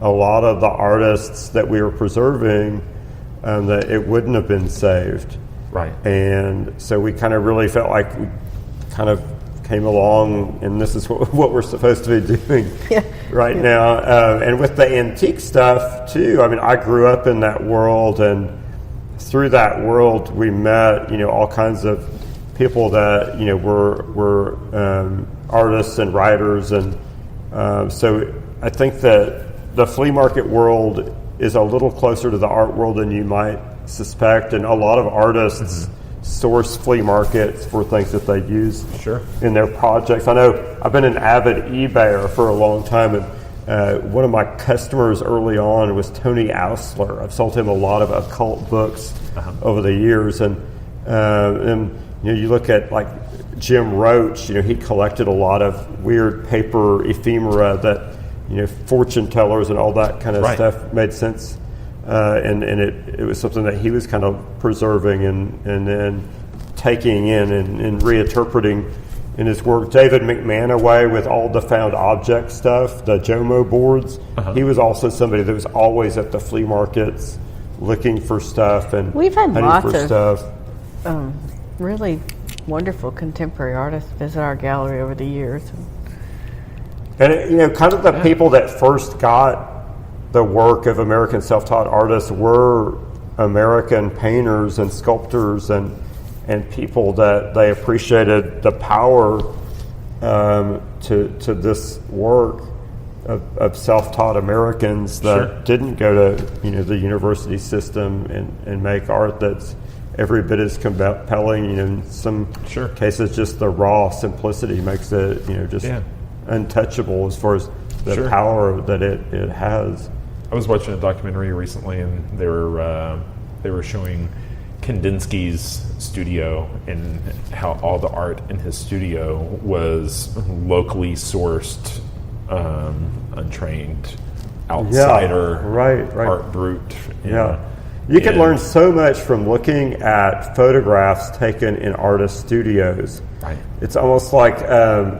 a lot of the artists that we were preserving, that it wouldn't have been saved. Right. And so we kind of really felt like we kind of came along, and this is what we're supposed to be doing right now. And with the antique stuff too, I mean, I grew up in that world, and through that world we met, all kinds of people that, were artists and writers. And so I think that the flea market world is a little closer to the art world than you might suspect. And a lot of artists source flea markets for things that they use in their projects. I know I've been an avid eBayer for a long time, and one of my customers early on was Tony Ausler. I've sold him a lot of occult books over the years, and you look at like Jim Roach. He collected a lot of weird paper ephemera that fortune tellers and all that kind of stuff made sense. And it was something that he was kind of preserving and then taking in and reinterpreting in his work. David McManaway with all the found object stuff, the Jomo boards, he was also somebody that was always at the flea markets looking for stuff and we've had lots of stuff. Really wonderful contemporary artists visit our gallery over the years. And kind of the people that first got the work of American self-taught artists were American painters and sculptors and people that they appreciated the power to this work of self-taught Americans that didn't go to the university system and make art that's every bit as compelling. In some cases, just the raw simplicity makes it just untouchable as far as the power that it has. I was watching a documentary recently, and they were showing Kandinsky's studio and how all the art in his studio was locally sourced, untrained outsider art brute. You can learn so much from looking at photographs taken in artist studios. Right. It's almost like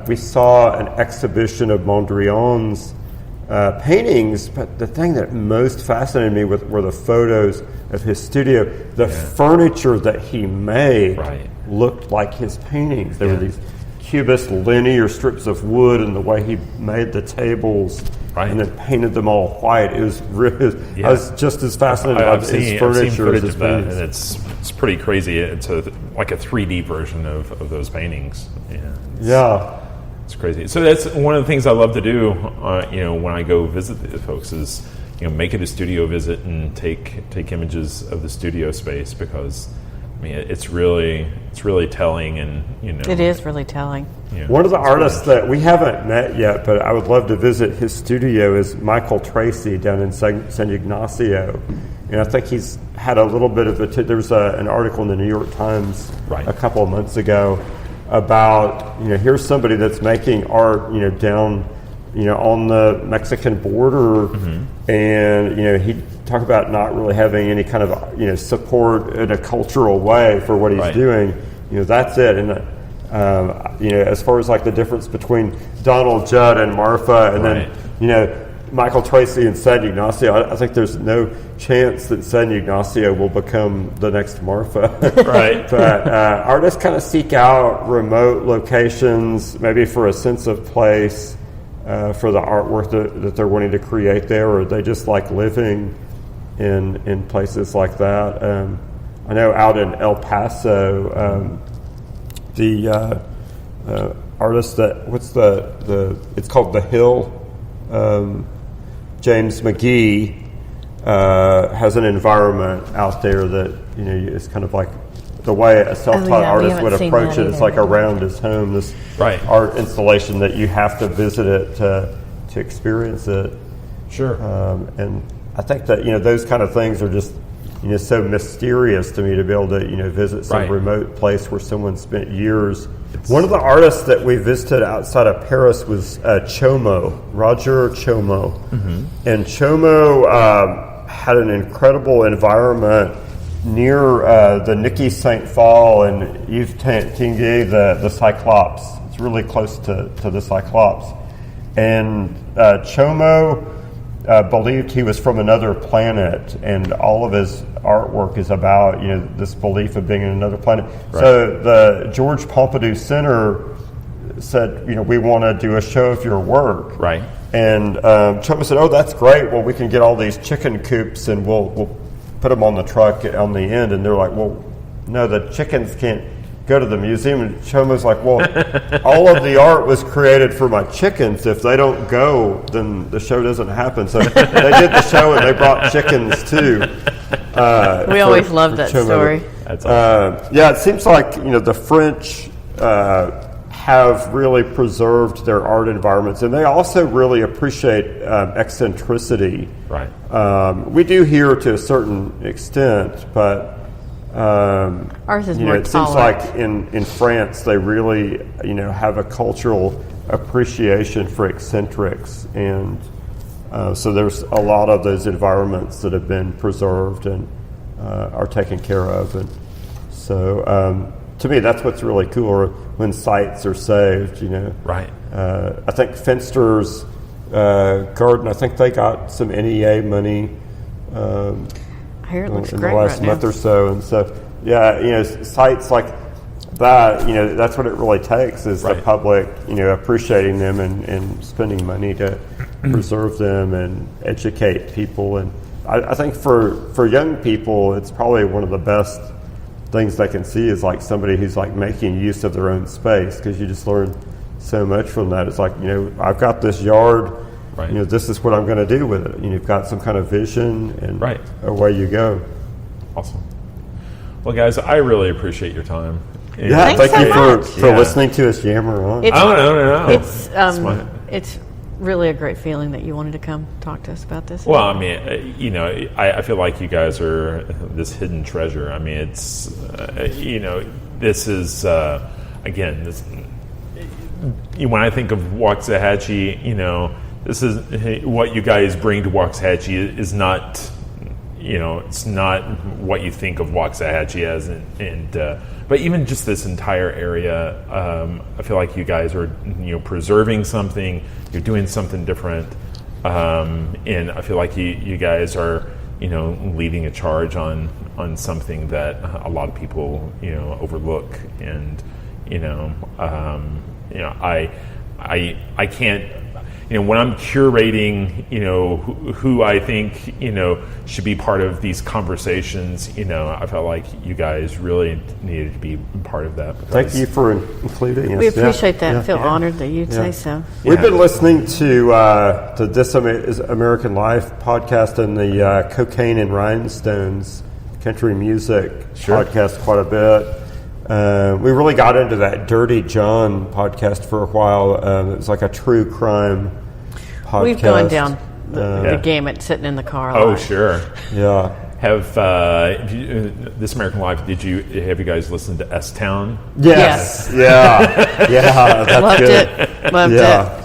we saw an exhibition of Mondrian's paintings, but the thing that most fascinated me were the photos of his studio. The furniture that he made looked like his paintings. There were these cubist linear strips of wood, and the way he made the tables and then painted them all white. It was really, I was just as fascinated by his furniture as his paintings. And it's pretty crazy. It's like a 3D version of those paintings. It's crazy. So that's one of the things I love to do. When I go visit the folks is make it a studio visit and take images of the studio space, because it's really telling, and it is really telling. One of the artists that we haven't met yet, but I would love to visit his studio, is Michael Tracy down in San Ignacio. I think he's had a little bit of there was an article in the New York Times a couple of months ago about here's somebody that's making art down on the Mexican border, and he talked about not really having any kind of support in a cultural way for what he's doing. That's it. And as far as like the difference between Donald Judd and Marfa, and then Michael Tracy and San Ignacio, I think there's no chance that San Ignacio will become the next Marfa. But artists kind of seek out remote locations, maybe for a sense of place, for the artwork that they're wanting to create there, or they just like living in places like that. I know out in El Paso, the artist it's called The Hill. James McGee has an environment out there that is kind of like the way a self-taught artist would approach it. It's like around his home, this art installation that you have to visit it to experience it. And I think that those kind of things are just so mysterious to me, to be able to visit some remote place where someone spent years. One of the artists that we visited outside of Paris was Chomo, Roger Chomo. And Chomo had an incredible environment near the Niki St. Phal and Yves Tinguely, the Cyclops. It's really close to the Cyclops. And Chomo believed he was from another planet, and all of his artwork is about this belief of being in another planet. Right. So the George Pompidou Center said, we want to do a show of your work. Right. And Choma said, "Oh, that's great. Well, we can get all these chicken coops and we'll put them on the truck on the end." And they're like, "Well, no, the chickens can't go to the museum." And Choma's like, "Well, all of the art was created for my chickens. If they don't go, then the show doesn't happen." So they did the show and they brought chickens too. We always love that Choma. story. That's awesome. Yeah, it seems like the French have really preserved their art environments, and they also really appreciate eccentricity. Right. We do here to a certain extent, but ours is more it seems like in France they really have a cultural appreciation for eccentrics, and so there's a lot of those environments that have been preserved and are taken care of, and so to me that's what's really cool, or when sites are saved. Right. I think Finster's garden, I think they got some NEA money. I hear it looks in great the last right month now. or so, and so sites like that, that's what it really takes is Right. the public, appreciating them and spending money to preserve them and educate people. And I think for young people, it's probably one of the best things they can see is like somebody who's like making use of their own space, because you just learn so much from that. It's like, I've got this yard. Right. This is what I'm going to do with it. You've got some kind of vision, and Right. away you go. Awesome. Well, guys, I really appreciate your time. Yeah, Thanks thank so you much. for listening to us yammer on. No. It's really a great feeling that you wanted to come talk to us about this. Well, I mean, I feel like you guys are this hidden treasure. I mean, it's, this is, again, this. When I think of Waxahachie, this is what you guys bring to Waxahachie is not, it's not what you think of Waxahachie as, but even just this entire area, I feel like you guys are, preserving something. You're doing something different, and I feel like you guys are, leading a charge on something that a lot of people, overlook, and I can't. When I'm curating, who I think, should be part of these conversations, I felt like you guys really needed to be part of that. Thank you for including us. We appreciate that and feel Yeah. honored that you'd say so. We've been listening to This American Life podcast and the Cocaine and Rhinestones country music podcast quite a bit. We really got into that Dirty John podcast for a while. It was like a true crime podcast. We've gone down the gamut sitting in the car a lot. Oh, sure. Yeah. Have This American Life? Have you guys listened to S Town? Yes. Yeah. Yeah. That's Loved good. it. Loved Yeah. it.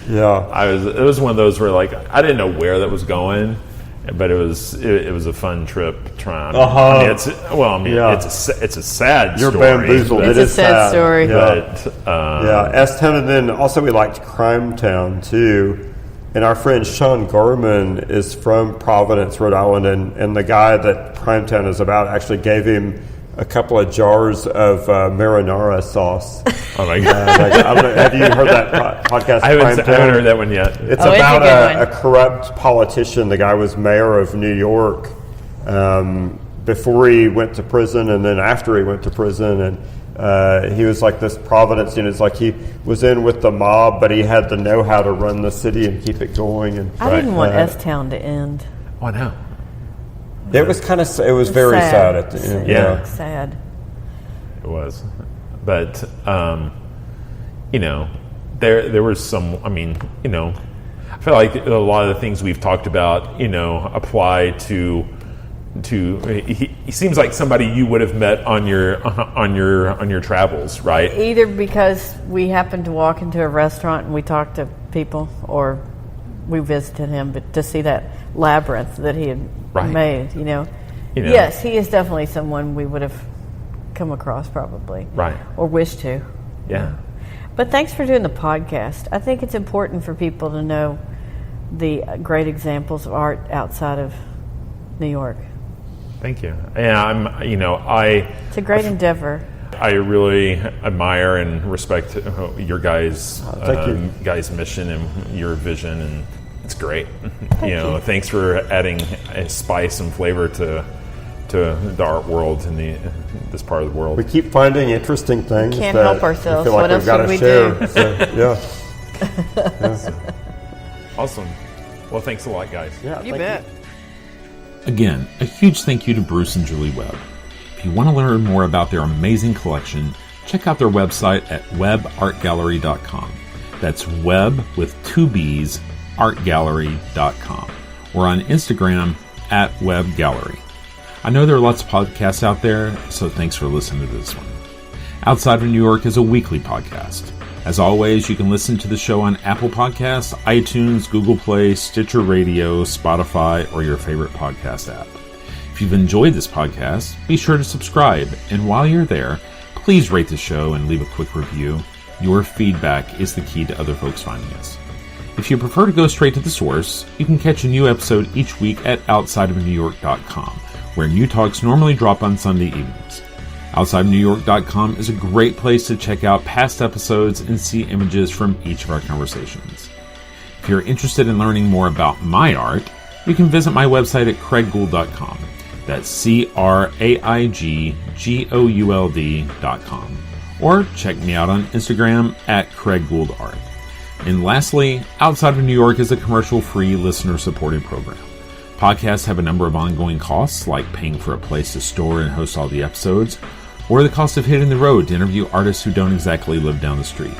Yeah. It was one of those where I didn't know where that was going, but it was a fun trip trying. It's a sad You're story. bamboozled. It's It a is sad story. Yeah. But S-Town, and then also we liked Crime Town too. And our friend Sean Gorman is from Providence, Rhode Island, and the guy that Crime Town is about actually gave him a couple of jars of marinara sauce. Oh my God! I don't know, have you heard that podcast? I haven't heard that one yet. It's Oh, it's about a good a corrupt politician. The guy was mayor of New York before he went to prison, and then after he went to prison, and he was like this Providence. It's like he was in with the mob, but he had the know-how to run the city and keep it going. And I didn't want S-Town to end. Oh no! it was very sad at the end. Yeah. Sad. It was, but there was some. I mean, I feel like a lot of the things we've talked about, apply to. He seems like somebody you would have met on your travels, right? Either because we happened to walk into a restaurant and we talked to people, or we visited him, but to see that labyrinth that he had made, Yes, he is definitely someone we would have come across probably. Right. Or wish to. Yeah. But thanks for doing the podcast. I think it's important for people to know the great examples of art outside of New York. Thank you. Yeah, it's a great endeavor. I really admire and respect your guys' mission and your vision, and it's great. Thanks for adding a spice and flavor to the art world in this part of the world. We keep finding interesting things. Can't help ourselves. What else should we do? So, awesome. Well, thanks a lot, guys. Yeah, you bet. Again, a huge thank you to Bruce and Julie Webb. If you want to learn more about their amazing collection, check out their website at webbartgallery.com. That's Webb with 2 B's, artgallery.com. Or on Instagram at Webb Gallery. I know there are lots of podcasts out there, so thanks for listening to this one. Outside of New York is a weekly podcast. As always, you can listen to the show on Apple Podcasts, iTunes, Google Play, Stitcher Radio, Spotify, or your favorite podcast app. If you've enjoyed this podcast, be sure to subscribe, and while you're there, please rate the show and leave a quick review. Your feedback is the key to other folks finding us. If you prefer to go straight to the source, you can catch a new episode each week at outsideofnewyork.com, where new talks normally drop on Sunday evenings. OutsideOfNewYork.com is a great place to check out past episodes and see images from each of our conversations. If you're interested in learning more about my art, you can visit my website at craiggould.com. That's CraigGould.com. Or check me out on Instagram at CraigGouldArt. And lastly, Outside of New York is a commercial-free, listener-supported program. Podcasts have a number of ongoing costs, like paying for a place to store and host all the episodes, or the cost of hitting the road to interview artists who don't exactly live down the street.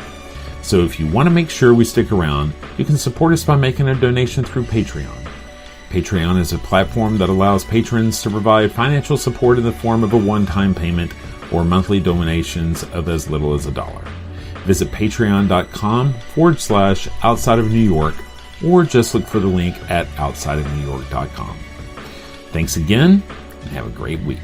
So if you want to make sure we stick around, you can support us by making a donation through Patreon. Patreon is a platform that allows patrons to provide financial support in the form of a one-time payment or monthly donations of as little as $1. Visit patreon.com/outside of New York, or just look for the link at outsideofnewyork.com. Thanks again, and have a great week.